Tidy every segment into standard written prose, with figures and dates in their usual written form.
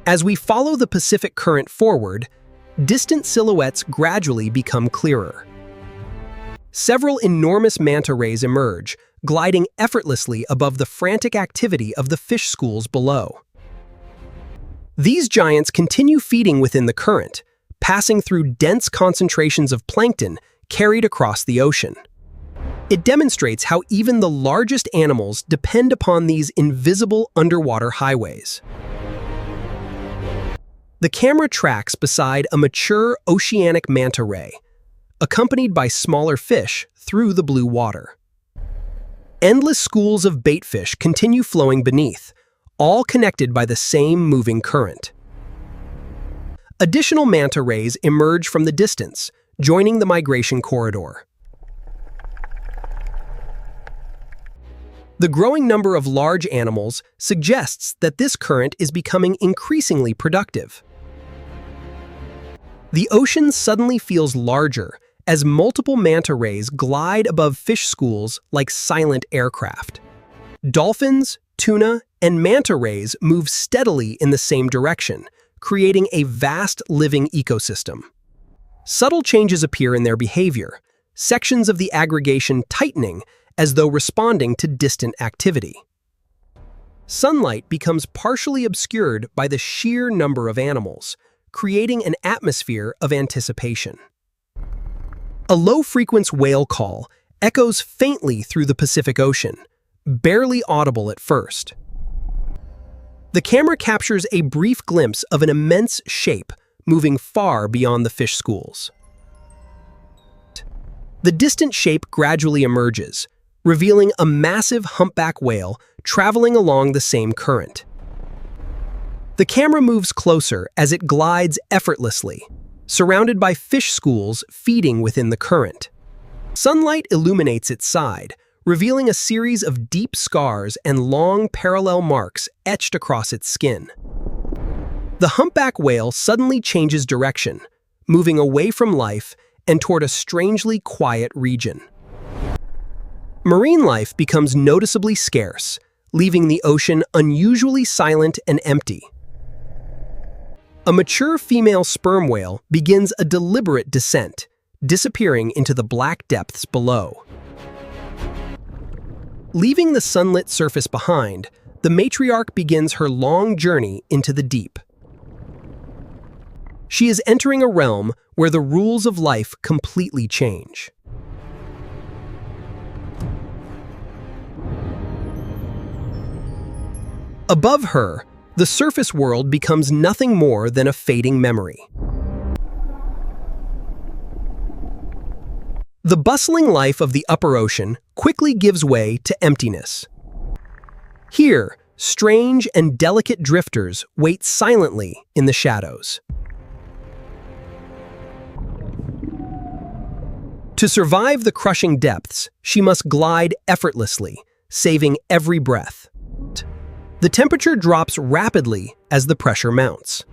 As we follow the Pacific Current forward, distant silhouettes gradually become clearer. Several enormous manta rays emerge, gliding effortlessly above the frantic activity of the fish schools below. These giants continue feeding within the current, passing through dense concentrations of plankton carried across the ocean. It demonstrates how even the largest animals depend upon these invisible underwater highways. The camera tracks beside a mature oceanic manta ray, accompanied by smaller fish through the blue water. Endless schools of baitfish continue flowing beneath, all connected by the same moving current. Additional manta rays emerge from the distance, joining the migration corridor. The growing number of large animals suggests that this current is becoming increasingly productive. The ocean suddenly feels larger as multiple manta rays glide above fish schools like silent aircraft. Dolphins, tuna, and manta rays move steadily in the same direction, creating a vast living ecosystem. Subtle changes appear in their behavior, sections of the aggregation tightening as though responding to distant activity. Sunlight becomes partially obscured by the sheer number of animals, creating an atmosphere of anticipation. A low-frequency whale call echoes faintly through the Pacific Ocean, barely audible at first. The camera captures a brief glimpse of an immense shape moving far beyond the fish schools. The distant shape gradually emerges, revealing a massive humpback whale traveling along the same current. The camera moves closer as it glides effortlessly, surrounded by fish schools feeding within the current. Sunlight illuminates its side, revealing a series of deep scars and long parallel marks etched across its skin. The humpback whale suddenly changes direction, moving away from life and toward a strangely quiet region. Marine life becomes noticeably scarce, leaving the ocean unusually silent and empty. A mature female sperm whale begins a deliberate descent, disappearing into the black depths below. Leaving the sunlit surface behind, the matriarch begins her long journey into the deep. She is entering a realm where the rules of life completely change. Above her, the surface world becomes nothing more than a fading memory. The bustling life of the upper ocean quickly gives way to emptiness. Here, strange and delicate drifters wait silently in the shadows. To survive the crushing depths, she must glide effortlessly, saving every breath. The temperature drops rapidly as the pressure mounts.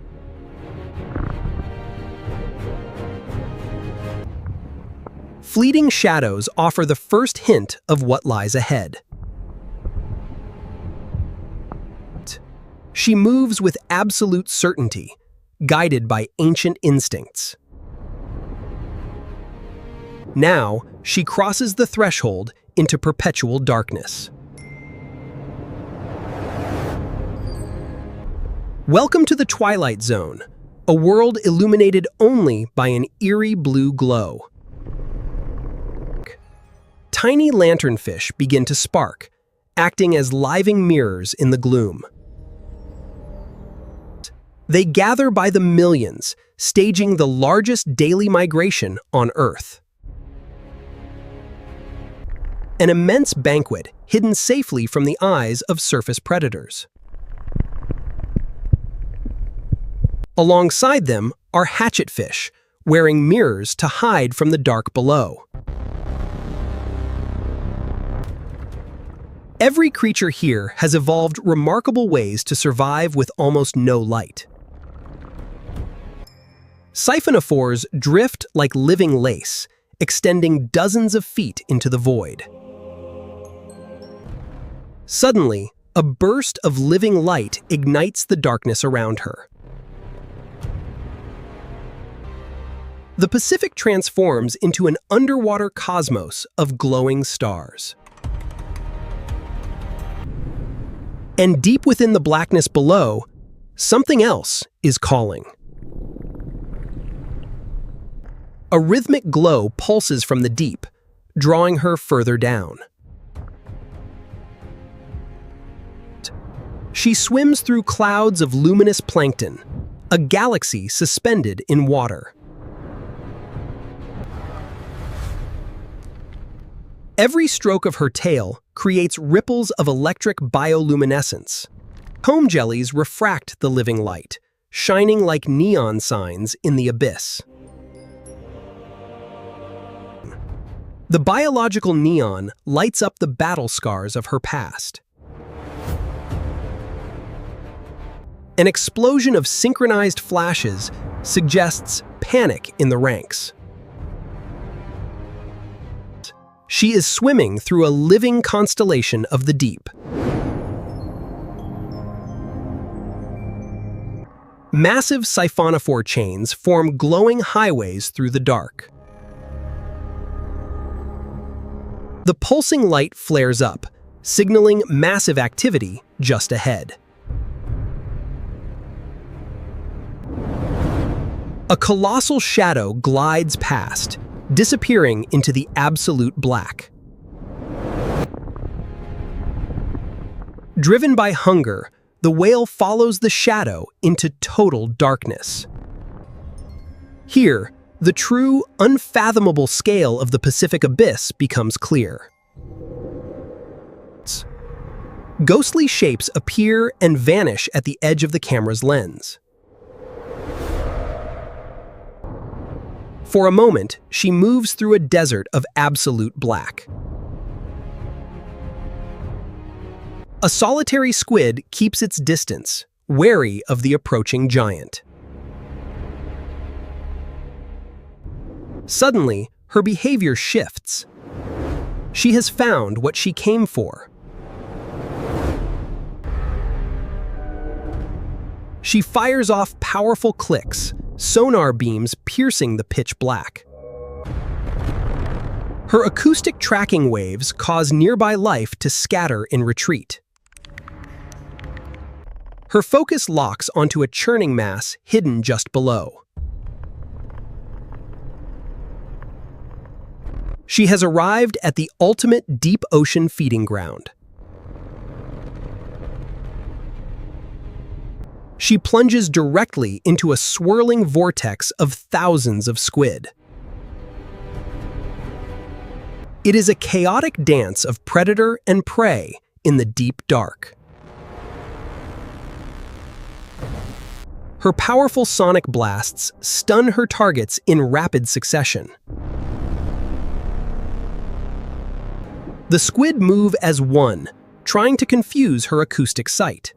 Fleeting shadows offer the first hint of what lies ahead. She moves with absolute certainty, guided by ancient instincts. Now, she crosses the threshold into perpetual darkness. Welcome to the Twilight Zone, a world illuminated only by an eerie blue glow. Tiny lanternfish begin to spark, acting as living mirrors in the gloom. They gather by the millions, staging the largest daily migration on Earth. An immense banquet hidden safely from the eyes of surface predators. Alongside them are hatchetfish, wearing mirrors to hide from the dark below. Every creature here has evolved remarkable ways to survive with almost no light. Siphonophores drift like living lace, extending dozens of feet into the void. Suddenly, a burst of living light ignites the darkness around her. The Pacific transforms into an underwater cosmos of glowing stars. And deep within the blackness below, something else is calling. A rhythmic glow pulses from the deep, drawing her further down. She swims through clouds of luminous plankton, a galaxy suspended in water. Every stroke of her tail creates ripples of electric bioluminescence. Comb jellies refract the living light, shining like neon signs in the abyss. The biological neon lights up the battle scars of her past. An explosion of synchronized flashes suggests panic in the ranks. She is swimming through a living constellation of the deep. Massive siphonophore chains form glowing highways through the dark. The pulsing light flares up, signaling massive activity just ahead. A colossal shadow glides past, disappearing into the absolute black. Driven by hunger, the whale follows the shadow into total darkness. Here, the true, unfathomable scale of the Pacific abyss becomes clear. Ghostly shapes appear and vanish at the edge of the camera's lens. For a moment, she moves through a desert of absolute black. A solitary squid keeps its distance, wary of the approaching giant. Suddenly, her behavior shifts. She has found what she came for. She fires off powerful clicks, sonar beams piercing the pitch black. Her acoustic tracking waves cause nearby life to scatter in retreat. Her focus locks onto a churning mass hidden just below. She has arrived at the ultimate deep ocean feeding ground. She plunges directly into a swirling vortex of thousands of squid. It is a chaotic dance of predator and prey in the deep dark. Her powerful sonic blasts stun her targets in rapid succession. The squid move as one, trying to confuse her acoustic sight.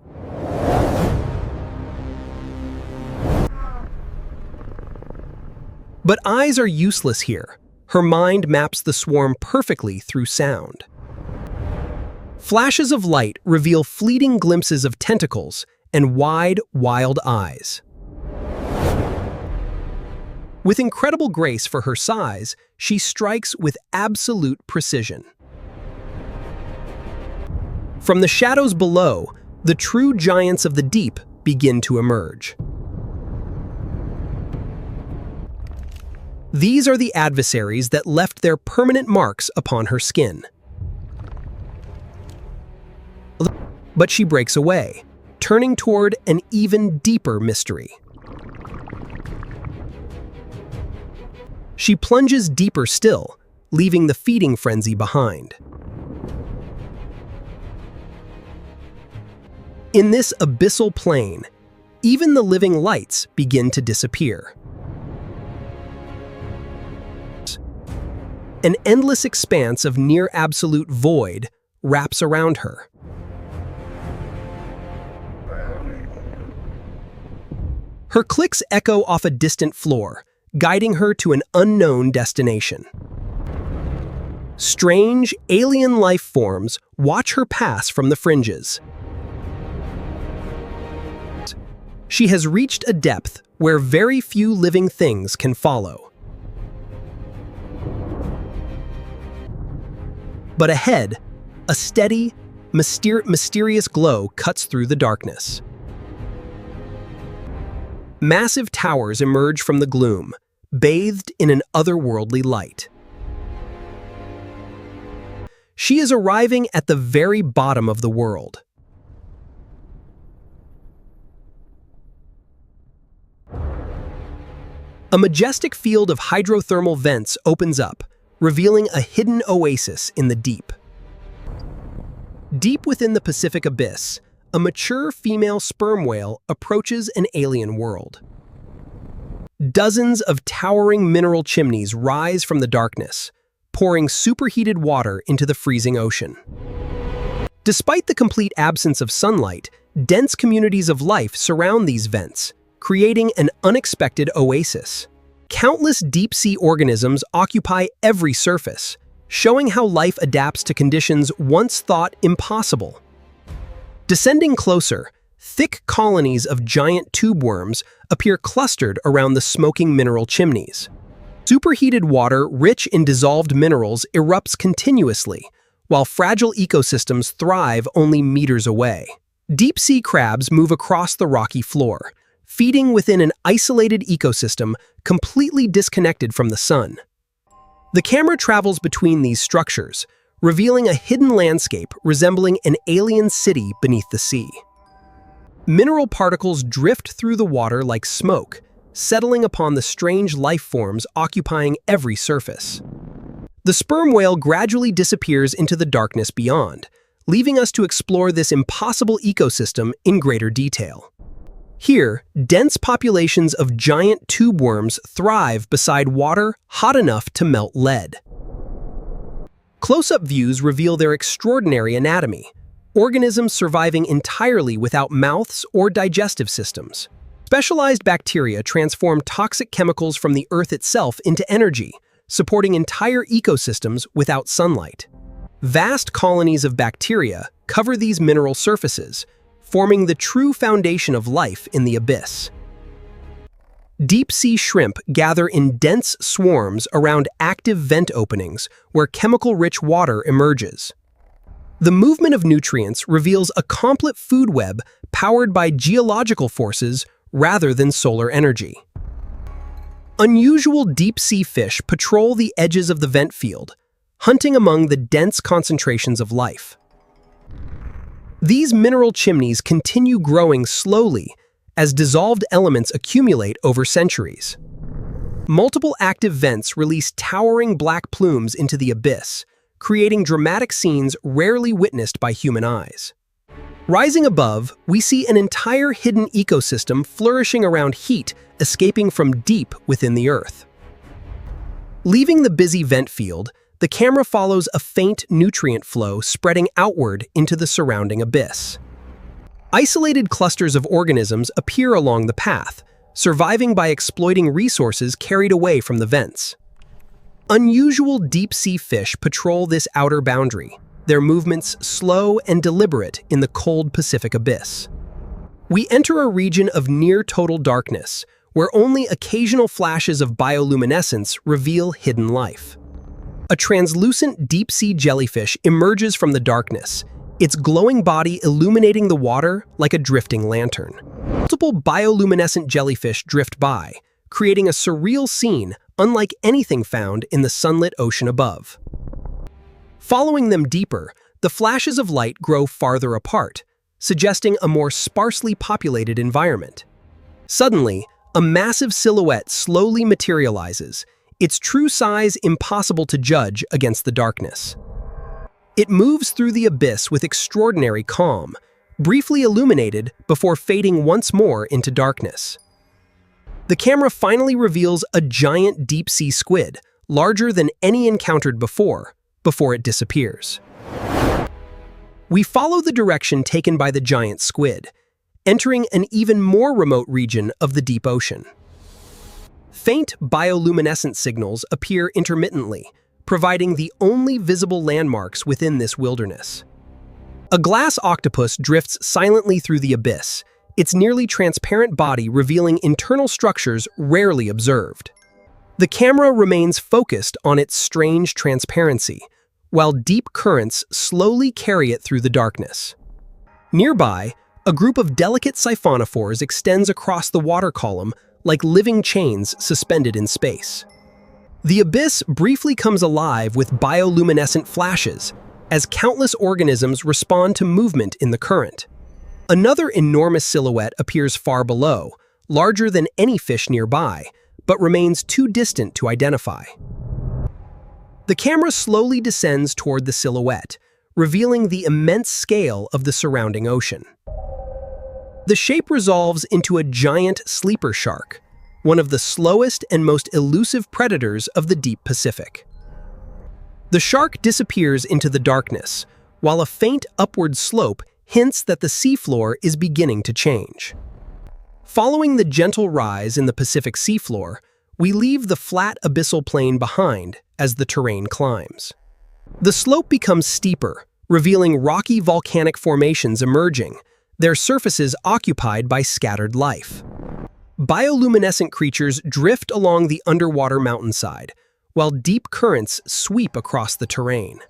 But eyes are useless here. Her mind maps the swarm perfectly through sound. Flashes of light reveal fleeting glimpses of tentacles and wide, wild eyes. With incredible grace for her size, she strikes with absolute precision. From the shadows below, the true giants of the deep begin to emerge. These are the adversaries that left their permanent marks upon her skin. But she breaks away, turning toward an even deeper mystery. She plunges deeper still, leaving the feeding frenzy behind. In this abyssal plain, even the living lights begin to disappear. An endless expanse of near-absolute void wraps around her. Her clicks echo off a distant floor, guiding her to an unknown destination. Strange, alien life forms watch her pass from the fringes. She has reached a depth where very few living things can follow. But ahead, a steady, mysterious glow cuts through the darkness. Massive towers emerge from the gloom, bathed in an otherworldly light. She is arriving at the very bottom of the world. A majestic field of hydrothermal vents opens up, revealing a hidden oasis in the deep. Deep within the Pacific abyss, a mature female sperm whale approaches an alien world. Dozens of towering mineral chimneys rise from the darkness, pouring superheated water into the freezing ocean. Despite the complete absence of sunlight, dense communities of life surround these vents, creating an unexpected oasis. Countless deep-sea organisms occupy every surface, showing how life adapts to conditions once thought impossible. Descending closer, thick colonies of giant tube worms appear clustered around the smoking mineral chimneys. Superheated water rich in dissolved minerals erupts continuously, while fragile ecosystems thrive only meters away. Deep-sea crabs move across the rocky floor, feeding within an isolated ecosystem completely disconnected from the sun. The camera travels between these structures, revealing a hidden landscape resembling an alien city beneath the sea. Mineral particles drift through the water like smoke, settling upon the strange life forms occupying every surface. The sperm whale gradually disappears into the darkness beyond, leaving us to explore this impossible ecosystem in greater detail. Here, dense populations of giant tube worms thrive beside water hot enough to melt lead. Close-up views reveal their extraordinary anatomy, organisms surviving entirely without mouths or digestive systems. Specialized bacteria transform toxic chemicals from the Earth itself into energy, supporting entire ecosystems without sunlight. Vast colonies of bacteria cover these mineral surfaces, forming the true foundation of life in the abyss. Deep-sea shrimp gather in dense swarms around active vent openings where chemical-rich water emerges. The movement of nutrients reveals a complex food web powered by geological forces rather than solar energy. Unusual deep-sea fish patrol the edges of the vent field, hunting among the dense concentrations of life. These mineral chimneys continue growing slowly as dissolved elements accumulate over centuries. Multiple active vents release towering black plumes into the abyss, creating dramatic scenes rarely witnessed by human eyes. Rising above, we see an entire hidden ecosystem flourishing around heat escaping from deep within the Earth. Leaving the busy vent field, the camera follows a faint nutrient flow spreading outward into the surrounding abyss. Isolated clusters of organisms appear along the path, surviving by exploiting resources carried away from the vents. Unusual deep-sea fish patrol this outer boundary, their movements slow and deliberate in the cold Pacific abyss. We enter a region of near-total darkness, where only occasional flashes of bioluminescence reveal hidden life. A translucent deep-sea jellyfish emerges from the darkness, its glowing body illuminating the water like a drifting lantern. Multiple bioluminescent jellyfish drift by, creating a surreal scene unlike anything found in the sunlit ocean above. Following them deeper, the flashes of light grow farther apart, suggesting a more sparsely populated environment. Suddenly, a massive silhouette slowly materializes, its true size impossible to judge against the darkness. It moves through the abyss with extraordinary calm, briefly illuminated before fading once more into darkness. The camera finally reveals a giant deep-sea squid, larger than any encountered before it disappears. We follow the direction taken by the giant squid, entering an even more remote region of the deep ocean. Faint bioluminescent signals appear intermittently, providing the only visible landmarks within this wilderness. A glass octopus drifts silently through the abyss, its nearly transparent body revealing internal structures rarely observed. The camera remains focused on its strange transparency, while deep currents slowly carry it through the darkness. Nearby, a group of delicate siphonophores extends across the water column like living chains suspended in space. The abyss briefly comes alive with bioluminescent flashes as countless organisms respond to movement in the current. Another enormous silhouette appears far below, larger than any fish nearby, but remains too distant to identify. The camera slowly descends toward the silhouette, revealing the immense scale of the surrounding ocean. The shape resolves into a giant sleeper shark, one of the slowest and most elusive predators of the deep Pacific. The shark disappears into the darkness, while a faint upward slope hints that the seafloor is beginning to change. Following the gentle rise in the Pacific seafloor, we leave the flat abyssal plain behind as the terrain climbs. The slope becomes steeper, revealing rocky volcanic formations emerging, their surfaces occupied by scattered life. Bioluminescent creatures drift along the underwater mountainside, while deep currents sweep across the terrain.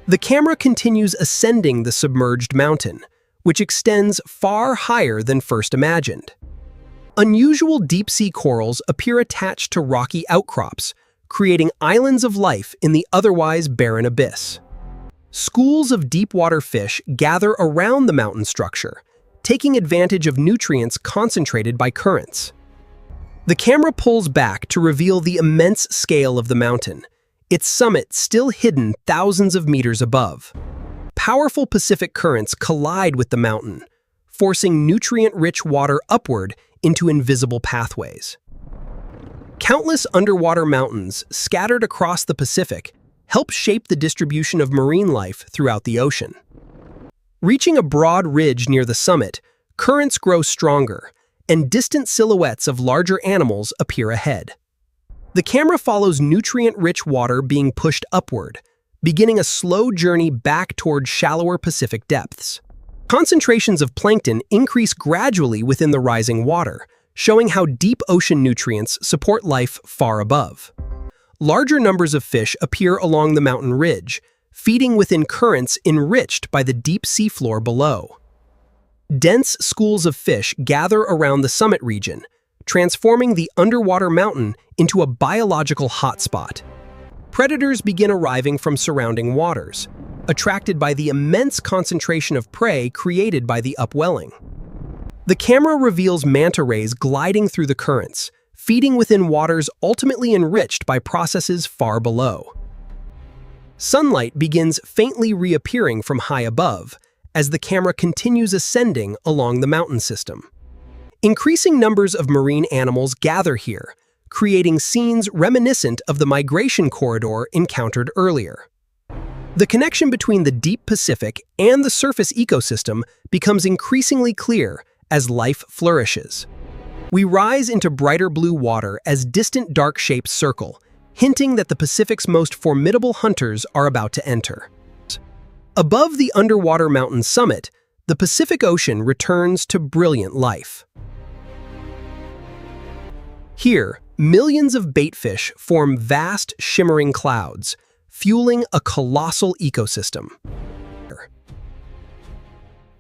The camera continues ascending the submerged mountain, which extends far higher than first imagined. Unusual deep-sea corals appear attached to rocky outcrops, creating islands of life in the otherwise barren abyss. Schools of deep-water fish gather around the mountain structure, taking advantage of nutrients concentrated by currents. The camera pulls back to reveal the immense scale of the mountain, its summit still hidden thousands of meters above. Powerful Pacific currents collide with the mountain, forcing nutrient-rich water upward into invisible pathways. Countless underwater mountains scattered across the Pacific help shape the distribution of marine life throughout the ocean. Reaching a broad ridge near the summit, currents grow stronger, and distant silhouettes of larger animals appear ahead. The camera follows nutrient-rich water being pushed upward, beginning a slow journey back toward shallower Pacific depths. Concentrations of plankton increase gradually within the rising water, showing how deep ocean nutrients support life far above. Larger numbers of fish appear along the mountain ridge, feeding within currents enriched by the deep seafloor below. Dense schools of fish gather around the summit region, transforming the underwater mountain into a biological hotspot. Predators begin arriving from surrounding waters, attracted by the immense concentration of prey created by the upwelling. The camera reveals manta rays gliding through the currents, feeding within waters ultimately enriched by processes far below. Sunlight begins faintly reappearing from high above as the camera continues ascending along the mountain system. Increasing numbers of marine animals gather here, creating scenes reminiscent of the migration corridor encountered earlier. The connection between the deep Pacific and the surface ecosystem becomes increasingly clear as life flourishes. We rise into brighter blue water as distant dark shapes circle, hinting that the Pacific's most formidable hunters are about to enter. Above the underwater mountain summit, the Pacific Ocean returns to brilliant life. Here, millions of baitfish form vast, shimmering clouds, fueling a colossal ecosystem.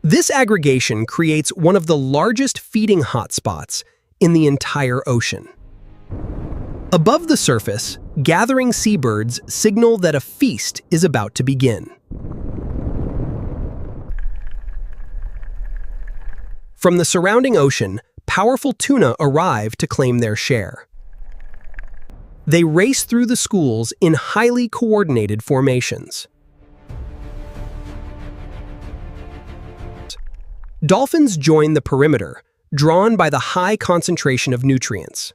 This aggregation creates one of the largest feeding hotspots in the entire ocean. Above the surface, gathering seabirds signal that a feast is about to begin. From the surrounding ocean, powerful tuna arrive to claim their share. They race through the schools in highly coordinated formations. Dolphins join the perimeter, drawn by the high concentration of nutrients.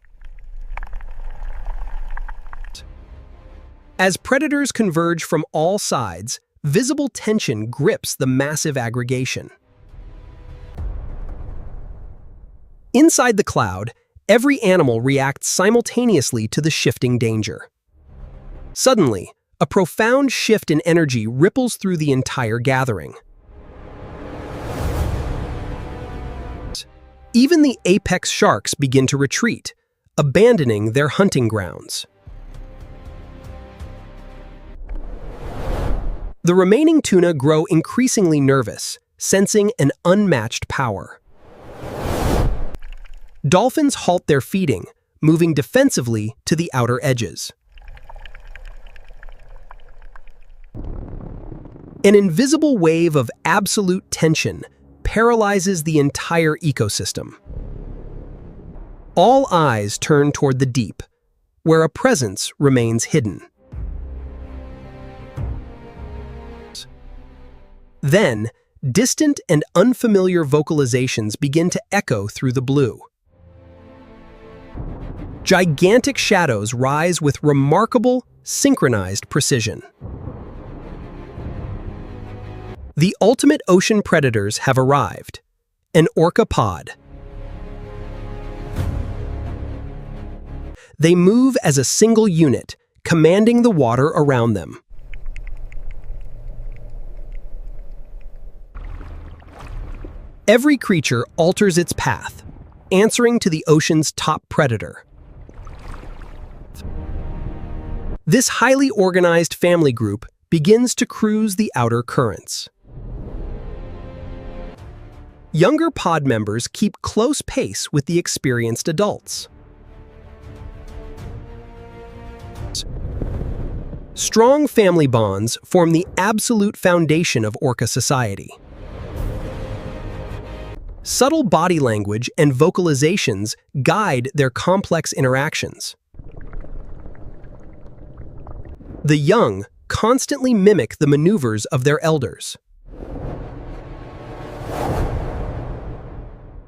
As predators converge from all sides, visible tension grips the massive aggregation. Inside the cloud, every animal reacts simultaneously to the shifting danger. Suddenly, a profound shift in energy ripples through the entire gathering. Even the apex sharks begin to retreat, abandoning their hunting grounds. The remaining tuna grow increasingly nervous, sensing an unmatched power. Dolphins halt their feeding, moving defensively to the outer edges. An invisible wave of absolute tension paralyzes the entire ecosystem. All eyes turn toward the deep, where a presence remains hidden. Then, distant and unfamiliar vocalizations begin to echo through the blue. Gigantic shadows rise with remarkable, synchronized precision. The ultimate ocean predators have arrived, an orca pod. They move as a single unit, commanding the water around them. Every creature alters its path, answering to the ocean's top predator. This highly organized family group begins to cruise the outer currents. Younger pod members keep close pace with the experienced adults. Strong family bonds form the absolute foundation of orca society. Subtle body language and vocalizations guide their complex interactions. The young constantly mimic the maneuvers of their elders.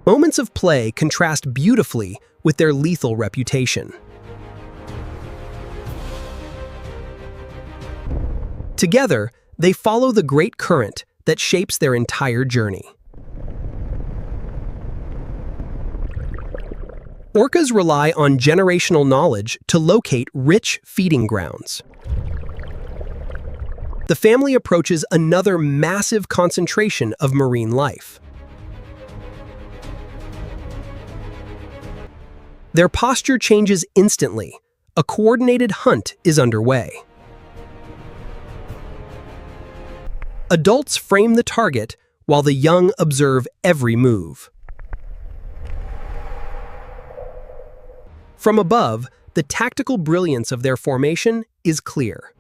Moments of play contrast beautifully with their lethal reputation. Together, they follow the great current that shapes their entire journey. Orcas rely on generational knowledge to locate rich feeding grounds. The family approaches another massive concentration of marine life. Their posture changes instantly. A coordinated hunt is underway. Adults frame the target while the young observe every move. From above, the tactical brilliance of their formation is clear.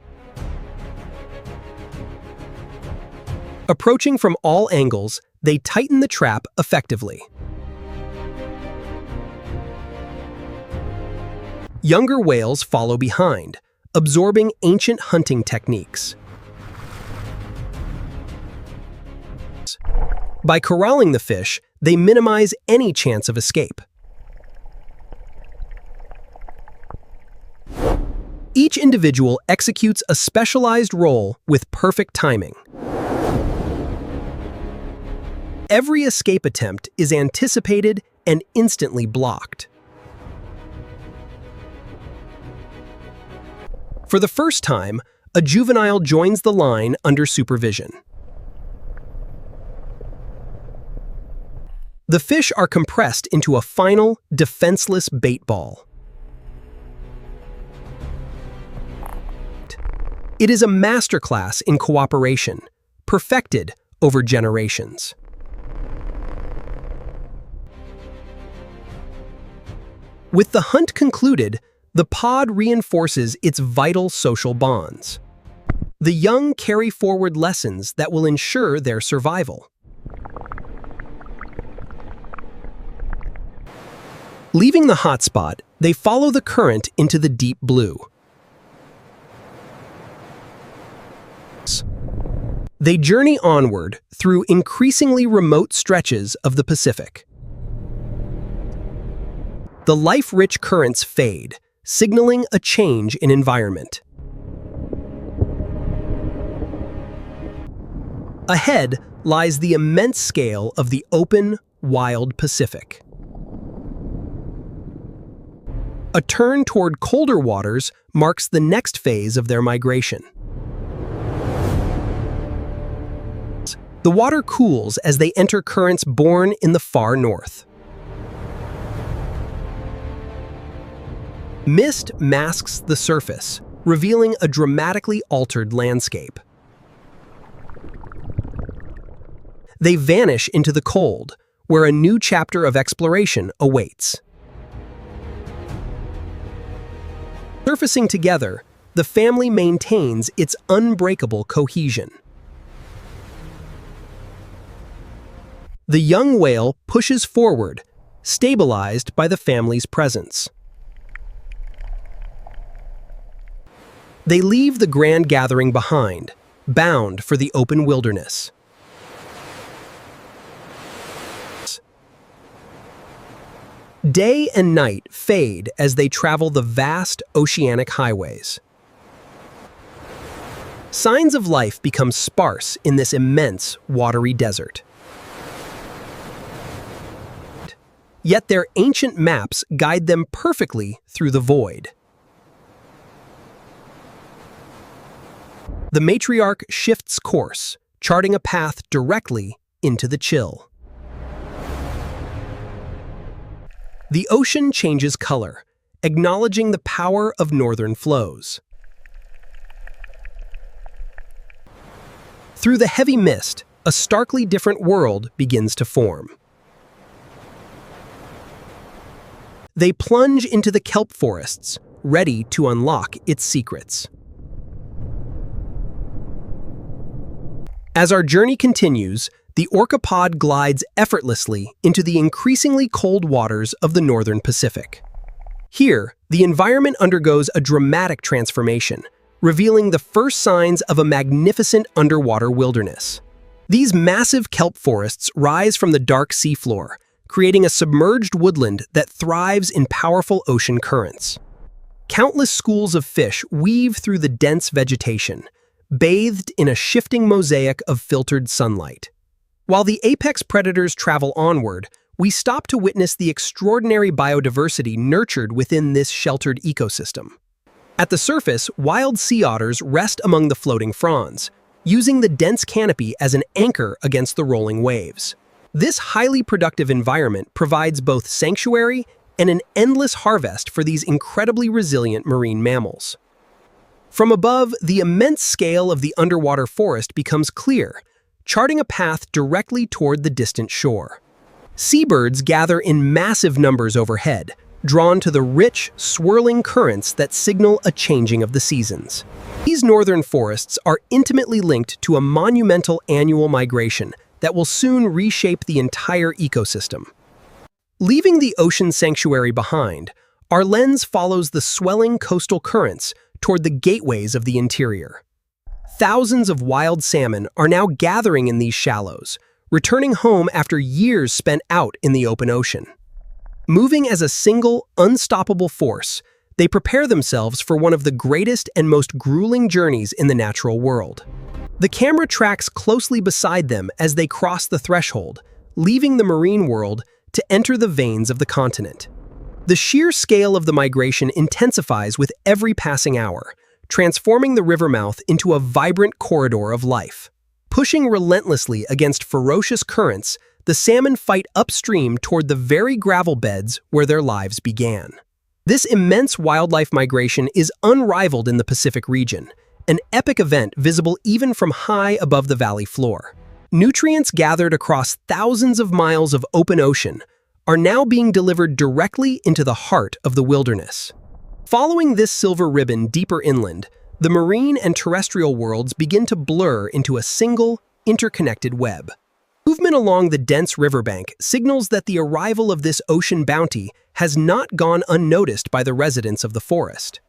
Approaching from all angles, they tighten the trap effectively. Younger whales follow behind, absorbing ancient hunting techniques. By corralling the fish, they minimize any chance of escape. Each individual executes a specialized role with perfect timing. Every escape attempt is anticipated and instantly blocked. For the first time, a juvenile joins the line under supervision. The fish are compressed into a final, defenseless bait ball. It is a masterclass in cooperation, perfected over generations. With the hunt concluded, the pod reinforces its vital social bonds. The young carry forward lessons that will ensure their survival. Leaving the hotspot, they follow the current into the deep blue. They journey onward through increasingly remote stretches of the Pacific. The life-rich currents fade, signaling a change in environment. Ahead lies the immense scale of the open, wild Pacific. A turn toward colder waters marks the next phase of their migration. The water cools as they enter currents born in the far north. Mist masks the surface, revealing a dramatically altered landscape. they vanish into the cold, where a new chapter of exploration awaits. Surfacing together, the family maintains its unbreakable cohesion. The young whale pushes forward, stabilized by the family's presence. They leave the grand gathering behind, bound for the open wilderness. Day and night fade as they travel the vast oceanic highways. Signs of life become sparse in this immense watery desert. Yet their ancient maps guide them perfectly through the void. The matriarch shifts course, charting a path directly into the chill. The ocean changes color, acknowledging the power of northern flows. Through the heavy mist, a starkly different world begins to form. They plunge into the kelp forests, ready to unlock its secrets. As our journey continues, the orcapod glides effortlessly into the increasingly cold waters of the northern Pacific. Here, the environment undergoes a dramatic transformation, revealing the first signs of a magnificent underwater wilderness. These massive kelp forests rise from the dark seafloor, creating a submerged woodland that thrives in powerful ocean currents. Countless schools of fish weave through the dense vegetation, bathed in a shifting mosaic of filtered sunlight. While the apex predators travel onward, we stop to witness the extraordinary biodiversity nurtured within this sheltered ecosystem. At the surface, wild sea otters rest among the floating fronds, using the dense canopy as an anchor against the rolling waves. This highly productive environment provides both sanctuary and an endless harvest for these incredibly resilient marine mammals. From above, the immense scale of the underwater forest becomes clear, charting a path directly toward the distant shore. Seabirds gather in massive numbers overhead, drawn to the rich, swirling currents that signal a changing of the seasons. These northern forests are intimately linked to a monumental annual migration that will soon reshape the entire ecosystem. Leaving the ocean sanctuary behind, our lens follows the swelling coastal currents toward the gateways of the interior. Thousands of wild salmon are now gathering in these shallows, returning home after years spent out in the open ocean. Moving as a single, unstoppable force, they prepare themselves for one of the greatest and most grueling journeys in the natural world. The camera tracks closely beside them as they cross the threshold, leaving the marine world to enter the veins of the continent. The sheer scale of the migration intensifies with every passing hour, transforming the river mouth into a vibrant corridor of life. Pushing relentlessly against ferocious currents, the salmon fight upstream toward the very gravel beds where their lives began. This immense wildlife migration is unrivaled in the Pacific region, an epic event visible even from high above the valley floor. Nutrients gathered across thousands of miles of open ocean are now being delivered directly into the heart of the wilderness. Following this silver ribbon deeper inland, the marine and terrestrial worlds begin to blur into a single, interconnected web. Movement along the dense riverbank signals that the arrival of this ocean bounty has not gone unnoticed by the residents of the forest.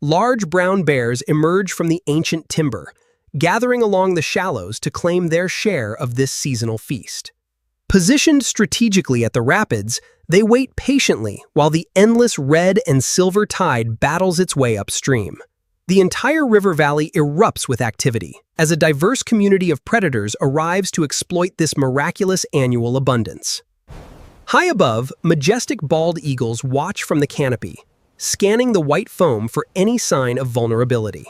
Large brown bears emerge from the ancient timber, gathering along the shallows to claim their share of this seasonal feast. Positioned strategically at the rapids, they wait patiently while the endless red and silver tide battles its way upstream. The entire river valley erupts with activity, as a diverse community of predators arrives to exploit this miraculous annual abundance. High above, majestic bald eagles watch from the canopy, scanning the white foam for any sign of vulnerability.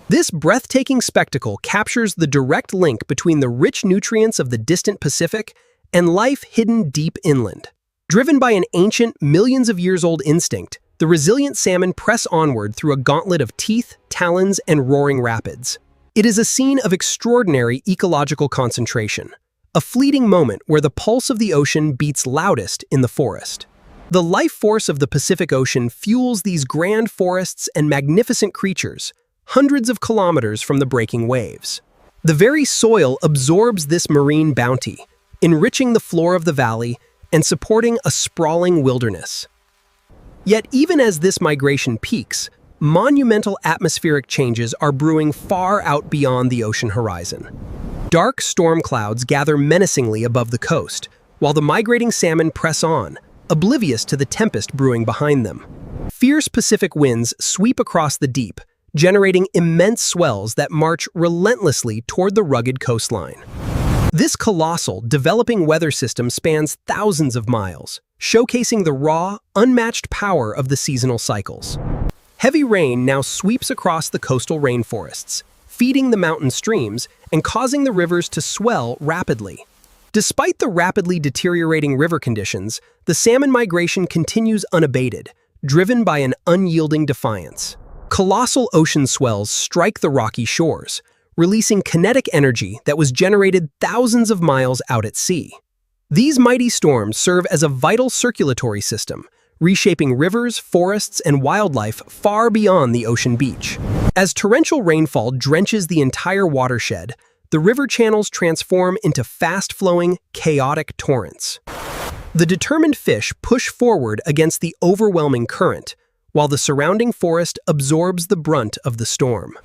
This breathtaking spectacle captures the direct link between the rich nutrients of the distant Pacific and life hidden deep inland. Driven by an ancient, millions-of-years-old instinct, the resilient salmon press onward through a gauntlet of teeth, talons, and roaring rapids. It is a scene of extraordinary ecological concentration, a fleeting moment where the pulse of the ocean beats loudest in the forest. The life force of the Pacific Ocean fuels these grand forests and magnificent creatures, hundreds of kilometers from the breaking waves. The very soil absorbs this marine bounty, enriching the floor of the valley and supporting a sprawling wilderness. Yet even as this migration peaks, monumental atmospheric changes are brewing far out beyond the ocean horizon. Dark storm clouds gather menacingly above the coast, while the migrating salmon press on, oblivious to the tempest brewing behind them. Fierce Pacific winds sweep across the deep, generating immense swells that march relentlessly toward the rugged coastline. This colossal, developing weather system spans thousands of miles, showcasing the raw, unmatched power of the seasonal cycles. Heavy rain now sweeps across the coastal rainforests, feeding the mountain streams and causing the rivers to swell rapidly. Despite the rapidly deteriorating river conditions, the salmon migration continues unabated, driven by an unyielding defiance. Colossal ocean swells strike the rocky shores, releasing kinetic energy that was generated thousands of miles out at sea. These mighty storms serve as a vital circulatory system, reshaping rivers, forests, and wildlife far beyond the ocean beach. As torrential rainfall drenches the entire watershed, the river channels transform into fast-flowing, chaotic torrents. The determined fish push forward against the overwhelming current, while the surrounding forest absorbs the brunt of the storm.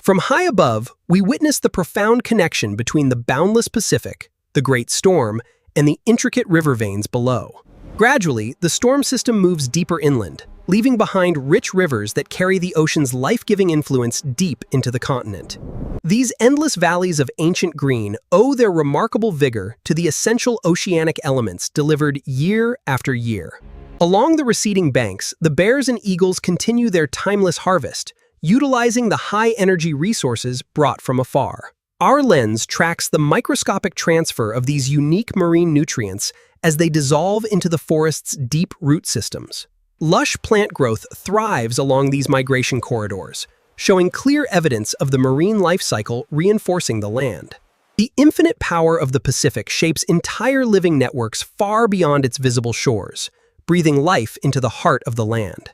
From high above, we witness the profound connection between the boundless Pacific, the great storm, and the intricate river veins below. Gradually, the storm system moves deeper inland, leaving behind rich rivers that carry the ocean's life-giving influence deep into the continent. These endless valleys of ancient green owe their remarkable vigor to the essential oceanic elements delivered year after year. Along the receding banks, the bears and eagles continue their timeless harvest, utilizing the high-energy resources brought from afar. Our lens tracks the microscopic transfer of these unique marine nutrients as they dissolve into the forest's deep root systems. Lush plant growth thrives along these migration corridors, showing clear evidence of the marine life cycle reinforcing the land. The infinite power of the Pacific shapes entire living networks far beyond its visible shores, breathing life into the heart of the land.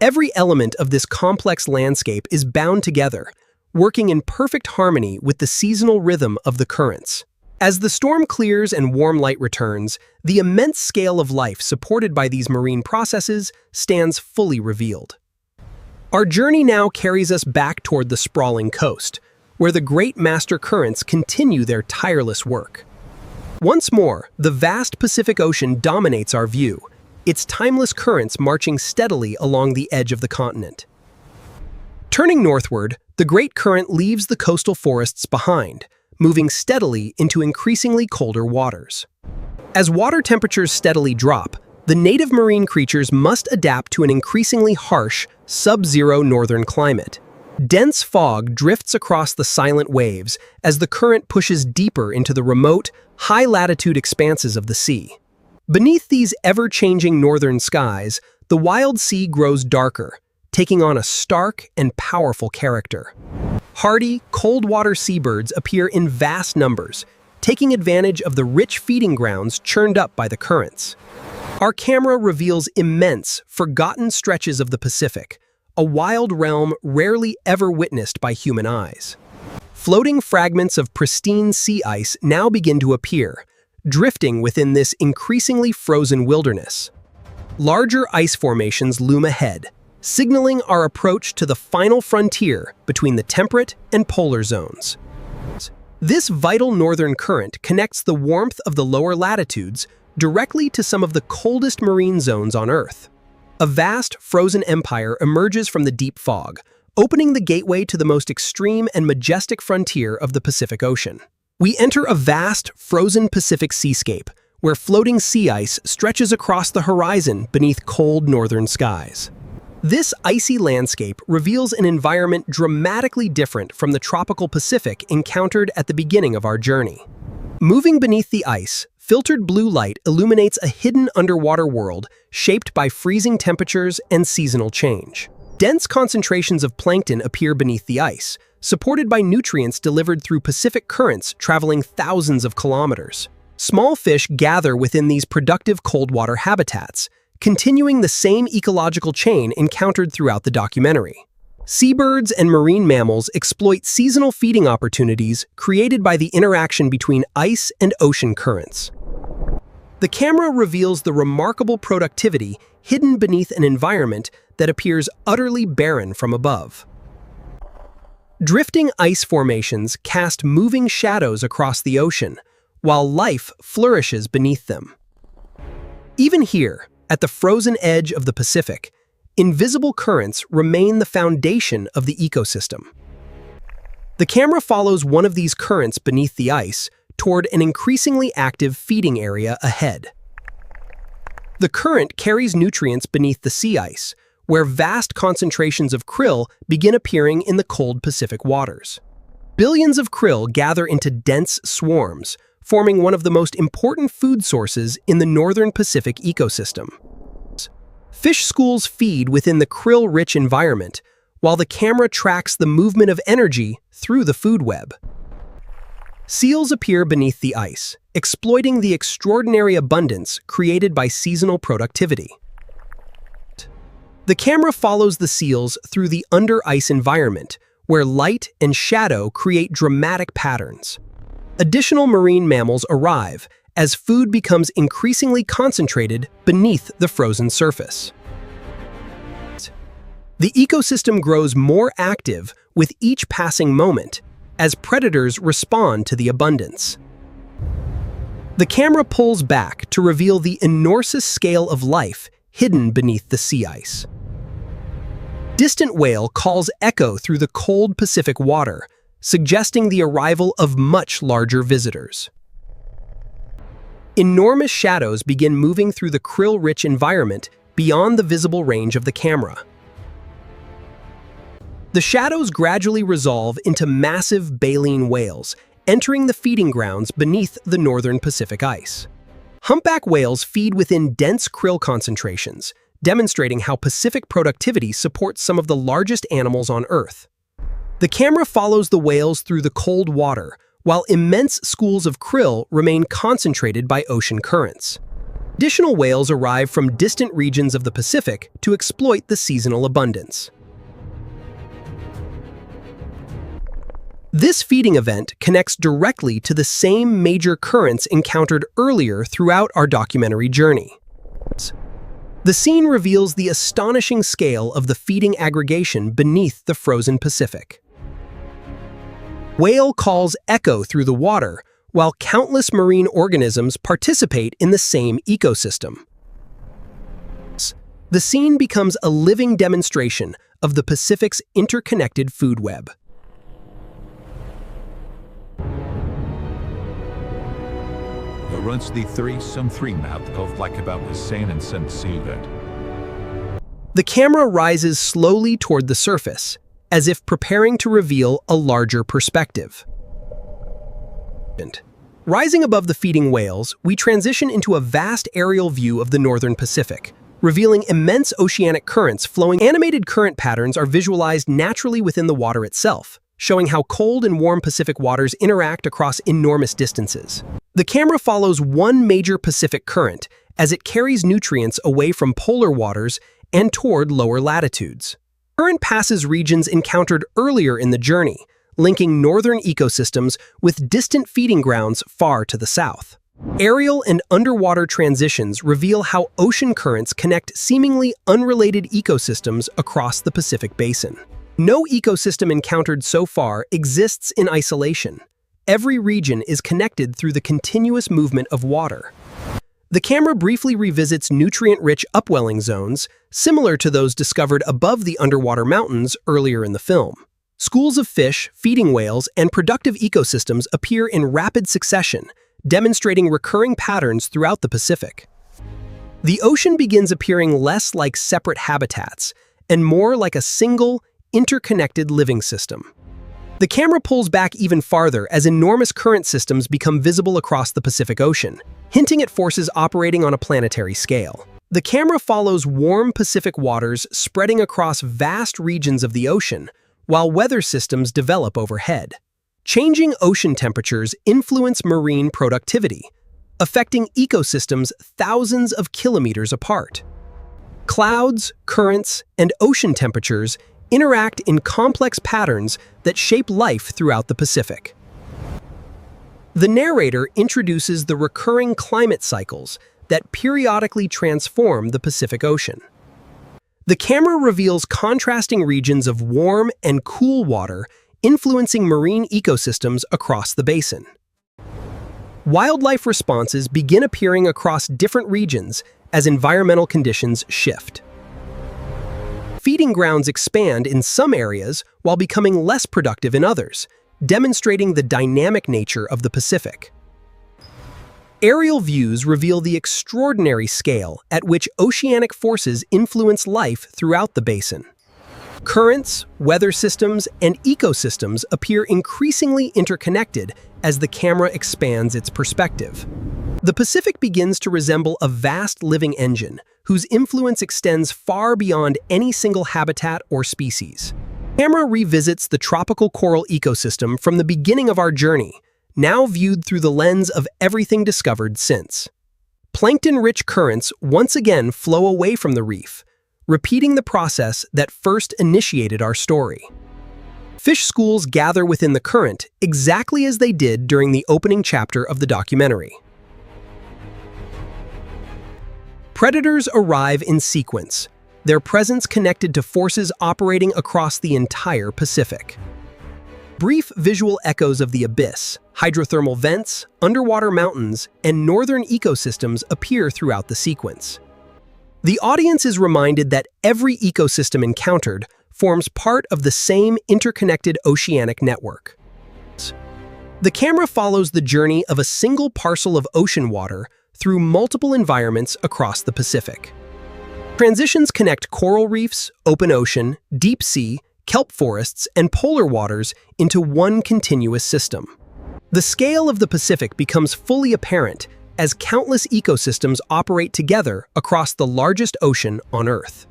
Every element of this complex landscape is bound together, working in perfect harmony with the seasonal rhythm of the currents. As the storm clears and warm light returns, the immense scale of life supported by these marine processes stands fully revealed. Our journey now carries us back toward the sprawling coast, where the great master currents continue their tireless work. Once more, the vast Pacific Ocean dominates our view, its timeless currents marching steadily along the edge of the continent. Turning northward, the great current leaves the coastal forests behind, moving steadily into increasingly colder waters. As water temperatures steadily drop, the native marine creatures must adapt to an increasingly harsh, sub-zero northern climate. Dense fog drifts across the silent waves as the current pushes deeper into the remote, high-latitude expanses of the sea. Beneath these ever-changing northern skies, the wild sea grows darker, taking on a stark and powerful character. Hardy, cold-water seabirds appear in vast numbers, taking advantage of the rich feeding grounds churned up by the currents. Our camera reveals immense, forgotten stretches of the Pacific, a wild realm rarely ever witnessed by human eyes. Floating fragments of pristine sea ice now begin to appear, drifting within this increasingly frozen wilderness. Larger ice formations loom ahead, signaling our approach to the final frontier between the temperate and polar zones. This vital northern current connects the warmth of the lower latitudes directly to some of the coldest marine zones on Earth. A vast, frozen empire emerges from the deep fog, opening the gateway to the most extreme and majestic frontier of the Pacific Ocean. We enter a vast, frozen Pacific seascape, where floating sea ice stretches across the horizon beneath cold northern skies. This icy landscape reveals an environment dramatically different from the tropical Pacific encountered at the beginning of our journey. Moving beneath the ice, filtered blue light illuminates a hidden underwater world shaped by freezing temperatures and seasonal change. Dense concentrations of plankton appear beneath the ice, supported by nutrients delivered through Pacific currents traveling thousands of kilometers. Small fish gather within these productive cold-water habitats, continuing the same ecological chain encountered throughout the documentary. Seabirds and marine mammals exploit seasonal feeding opportunities created by the interaction between ice and ocean currents. The camera reveals the remarkable productivity hidden beneath an environment that appears utterly barren from above. Drifting ice formations cast moving shadows across the ocean, while life flourishes beneath them. Even here, at the frozen edge of the Pacific, invisible currents remain the foundation of the ecosystem. The camera follows one of these currents beneath the ice toward an increasingly active feeding area ahead. The current carries nutrients beneath the sea ice, where vast concentrations of krill begin appearing in the cold Pacific waters. Billions of krill gather into dense swarms, forming one of the most important food sources in the northern Pacific ecosystem. Fish schools feed within the krill-rich environment, while the camera tracks the movement of energy through the food web. Seals appear beneath the ice, exploiting the extraordinary abundance created by seasonal productivity. The camera follows the seals through the under-ice environment, where light and shadow create dramatic patterns. Additional marine mammals arrive as food becomes increasingly concentrated beneath the frozen surface. The ecosystem grows more active with each passing moment as predators respond to the abundance. The camera pulls back to reveal the enormous scale of life hidden beneath the sea ice. Distant whale calls echo through the cold Pacific water, suggesting the arrival of much larger visitors. Enormous shadows begin moving through the krill-rich environment beyond the visible range of the camera. The shadows gradually resolve into massive baleen whales, entering the feeding grounds beneath the northern Pacific ice. Humpback whales feed within dense krill concentrations, demonstrating how Pacific productivity supports some of the largest animals on Earth. The camera follows the whales through the cold water, while immense schools of krill remain concentrated by ocean currents. Additional whales arrive from distant regions of the Pacific to exploit the seasonal abundance. This feeding event connects directly to the same major currents encountered earlier throughout our documentary journey. The scene reveals the astonishing scale of the feeding aggregation beneath the frozen Pacific. Whale calls echo through the water, while countless marine organisms participate in the same ecosystem. The scene becomes a living demonstration of the Pacific's interconnected food web. Runs the 3 map of like about the same and Silvet. The camera rises slowly toward the surface, as if preparing to reveal a larger perspective. Rising above the feeding whales, we transition into a vast aerial view of the northern Pacific, revealing immense oceanic currents flowing. Animated current patterns are visualized naturally within the water itself, showing how cold and warm Pacific waters interact across enormous distances. The camera follows one major Pacific current as it carries nutrients away from polar waters and toward lower latitudes. The current passes regions encountered earlier in the journey, linking northern ecosystems with distant feeding grounds far to the south. Aerial and underwater transitions reveal how ocean currents connect seemingly unrelated ecosystems across the Pacific basin. No ecosystem encountered so far exists in isolation. Every region is connected through the continuous movement of water. The camera briefly revisits nutrient-rich upwelling zones, similar to those discovered above the underwater mountains earlier in the film. Schools of fish, feeding whales, and productive ecosystems appear in rapid succession, demonstrating recurring patterns throughout the Pacific. The ocean begins appearing less like separate habitats and more like a single, interconnected living system. The camera pulls back even farther as enormous current systems become visible across the Pacific Ocean, hinting at forces operating on a planetary scale. The camera follows warm Pacific waters spreading across vast regions of the ocean, while weather systems develop overhead. Changing ocean temperatures influence marine productivity, affecting ecosystems thousands of kilometers apart. Clouds, currents, and ocean temperatures interact in complex patterns that shape life throughout the Pacific. The narrator introduces the recurring climate cycles that periodically transform the Pacific Ocean. The camera reveals contrasting regions of warm and cool water influencing marine ecosystems across the basin. Wildlife responses begin appearing across different regions as environmental conditions shift. Feeding grounds expand in some areas while becoming less productive in others, demonstrating the dynamic nature of the Pacific. Aerial views reveal the extraordinary scale at which oceanic forces influence life throughout the basin. Currents, weather systems, and ecosystems appear increasingly interconnected as the camera expands its perspective. The Pacific begins to resemble a vast living engine whose influence extends far beyond any single habitat or species. The camera revisits the tropical coral ecosystem from the beginning of our journey, now viewed through the lens of everything discovered since. Plankton-rich currents once again flow away from the reef, repeating the process that first initiated our story. Fish schools gather within the current exactly as they did during the opening chapter of the documentary. Predators arrive in sequence, their presence connected to forces operating across the entire Pacific. Brief visual echoes of the abyss, hydrothermal vents, underwater mountains, and northern ecosystems appear throughout the sequence. The audience is reminded that every ecosystem encountered forms part of the same interconnected oceanic network. The camera follows the journey of a single parcel of ocean water through multiple environments across the Pacific. Transitions connect coral reefs, open ocean, deep sea, kelp forests, and polar waters into one continuous system. The scale of the Pacific becomes fully apparent as countless ecosystems operate together across the largest ocean on Earth.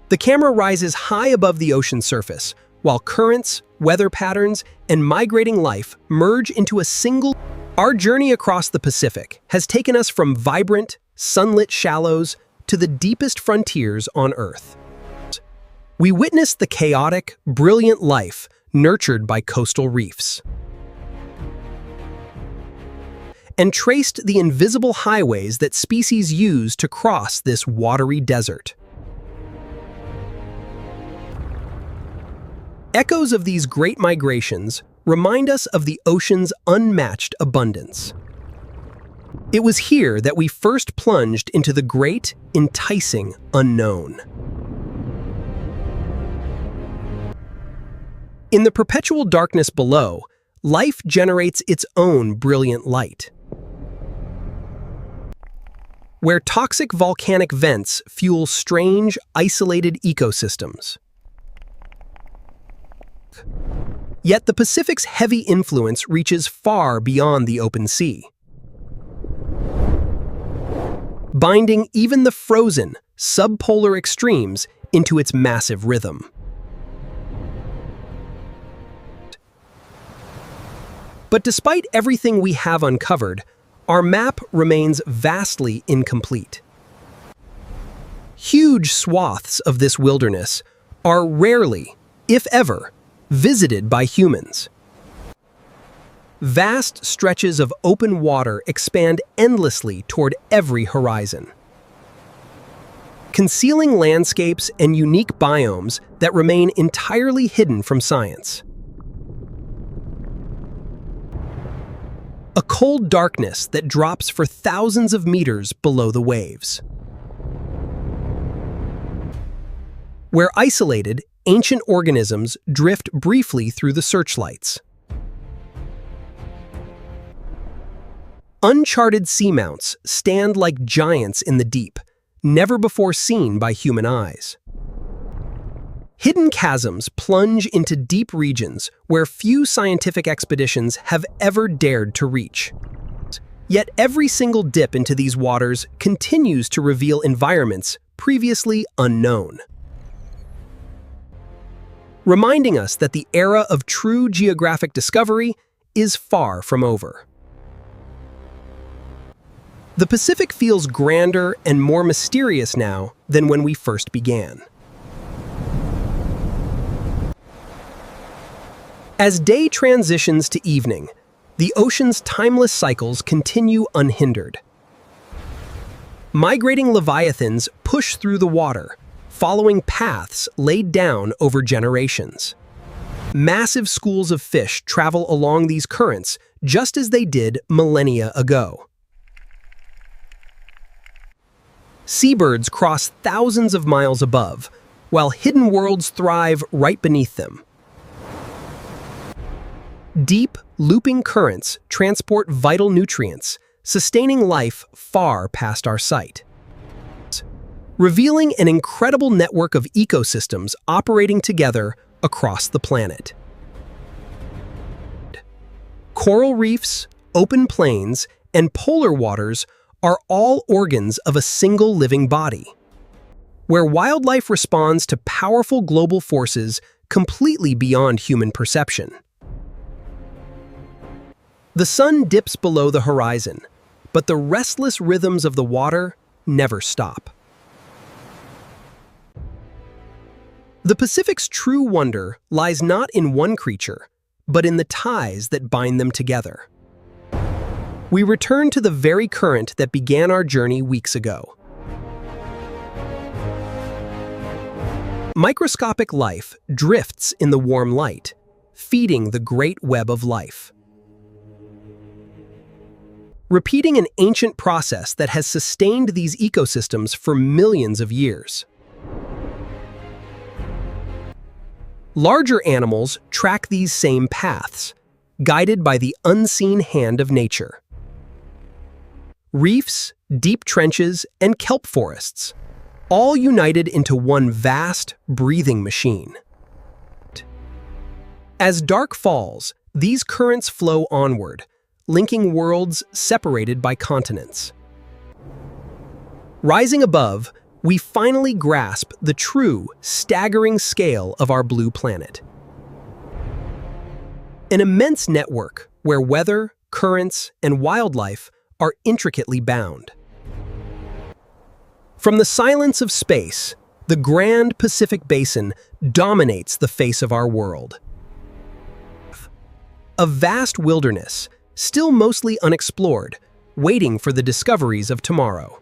The camera rises high above the ocean surface, while currents, weather patterns, and migrating life merge into a single. Our journey across the Pacific has taken us from vibrant, sunlit shallows to the deepest frontiers on Earth. We witnessed the chaotic, brilliant life nurtured by coastal reefs, and traced the invisible highways that species use to cross this watery desert. Echoes of these great migrations remind us of the ocean's unmatched abundance. It was here that we first plunged into the great, enticing unknown. In the perpetual darkness below, life generates its own brilliant light. Where toxic volcanic vents fuel strange, isolated ecosystems. Yet the Pacific's heavy influence reaches far beyond the open sea, binding even the frozen, subpolar extremes into its massive rhythm. But despite everything we have uncovered, our map remains vastly incomplete. Huge swaths of this wilderness are rarely, if ever, visited by humans. Vast stretches of open water expand endlessly toward every horizon, concealing landscapes and unique biomes that remain entirely hidden from science. A cold darkness that drops for thousands of meters below the waves, where isolated, ancient organisms drift briefly through the searchlights. Uncharted seamounts stand like giants in the deep, never before seen by human eyes. Hidden chasms plunge into deep regions where few scientific expeditions have ever dared to reach. Yet every single dip into these waters continues to reveal environments previously unknown. reminding us that the era of true geographic discovery is far from over. The Pacific feels grander and more mysterious now than when we first began. As day transitions to evening, the ocean's timeless cycles continue unhindered. Migrating leviathans push through the water, following paths laid down over generations. Massive schools of fish travel along these currents just as they did millennia ago. Seabirds cross thousands of miles above, while hidden worlds thrive right beneath them. Deep, looping currents transport vital nutrients, sustaining life far past our sight, revealing an incredible network of ecosystems operating together across the planet. Coral reefs, open plains, and polar waters are all organs of a single living body, where wildlife responds to powerful global forces completely beyond human perception. The sun dips below the horizon, but the restless rhythms of the water never stop. The Pacific's true wonder lies not in one creature, but in the ties that bind them together. We return to the very current that began our journey weeks ago. Microscopic life drifts in the warm light, feeding the great web of life, repeating an ancient process that has sustained these ecosystems for millions of years. Larger animals track these same paths, guided by the unseen hand of nature. Reefs, deep trenches, and kelp forests, all united into one vast, breathing machine. As dark falls, these currents flow onward, linking worlds separated by continents. Rising above, we finally grasp the true, staggering scale of our blue planet. An immense network where weather, currents, and wildlife are intricately bound. From the silence of space, the grand Pacific Basin dominates the face of our world. A vast wilderness, still mostly unexplored, waiting for the discoveries of tomorrow.